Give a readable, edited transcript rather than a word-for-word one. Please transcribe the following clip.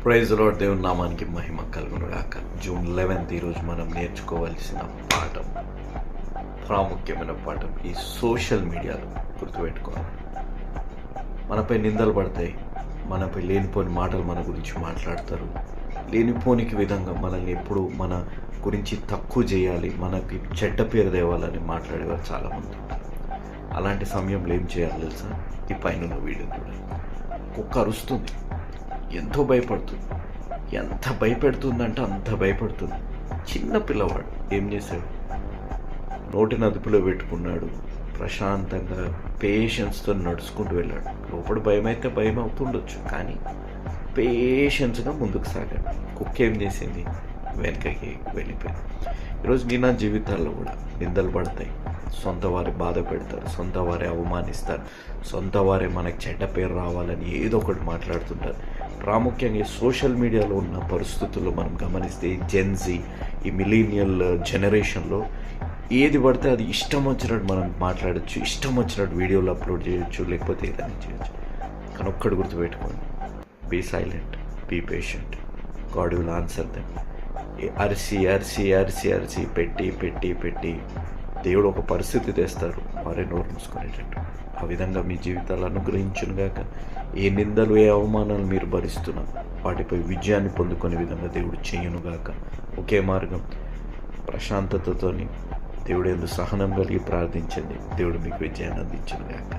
Praise lord. దేవుని నామానికి మహిమ కలుగును గాక. జూన్ 11 ఈరోజు మనం నేర్చుకోవాల్సిన పాఠం, ప్రాముఖ్యమైన పాఠం ఈ సోషల్ మీడియాలో గుర్తుపెట్టుకోవాలి. మనపై నిందలు పడతాయి, మనపై లేనిపోని మాటలు మన గురించి మాట్లాడతారు, లేనిపోనికి విధంగా మనల్ని ఎప్పుడు మన గురించి తక్కువ చేయాలి, మనకి చెడ్డ పేరు తేవాలని మాట్లాడేవారు చాలామంది. అలాంటి సమయంలో ఏం చేయాలి తెలుసా? ఈ పైన వీడియో చూడాలి. కుక్క అరుస్తుంది, ఎంతో భయపడుతుంది. ఎంత భయపెడుతుందంటే అంత భయపడుతుంది. చిన్న పిల్లవాడు ఏం చేశాడు? నోటిని అదుపులో పెట్టుకున్నాడు, ప్రశాంతంగా పేషెన్స్తో నడుచుకుంటూ వెళ్ళాడు. లోపల భయం అయితే భయం అవుతుండొచ్చు, కానీ పేషెన్స్గా ముందుకు సాగాడు. కుక్క ఏం చేసింది? వెనకకి వెళ్ళిపోయింది. ఈరోజు నా జీవితాల్లో కూడా నిందలు పడతాయి, సొంత వారి బాధ పెడతారు, సొంత వారే అవమానిస్తారు, సొంత వారే మనకు చెడ్డ పేరు రావాలని ఏదో ఒకటి మాట్లాడుతుంటారు. ప్రాముఖ్యంగా ఈ సోషల్ మీడియాలో ఉన్న పరిస్థితుల్లో మనం గమనిస్తే జెన్జీ, ఈ మిలీనియల్ జనరేషన్లో ఏది పడితే అది ఇష్టం వచ్చినట్టు మనం మాట్లాడచ్చు, ఇష్టం వచ్చినట్టు వీడియోలు అప్లోడ్ చేయొచ్చు, లేకపోతే ఏదైనా చేయొచ్చు. కానీ ఒక్కడు గుర్తుపెట్టుకోండి, be silent, be patient, God will answer them. అరిసి అరిసి అరిసి అరిసి పెట్టి పెట్టి పెట్టి దేవుడు ఒక పరిస్థితి తెస్తారు, వారే నోరు మూసుకునేటట్టు. ఆ విధంగా మీ జీవితాలు అనుగ్రహించునుగాక. ఏ నిందలు, ఏ అవమానాలు మీరు భరిస్తున్నారు, వాటిపై విజయాన్ని పొందుకునే విధంగా దేవుడు చేయునుగాక. ఒకే మార్గం, ప్రశాంతతతోని దేవుడు ఎందు సహనం కలిగి ప్రార్థించండి. దేవుడు మీకు విజయాన్ని అందించునుగాక.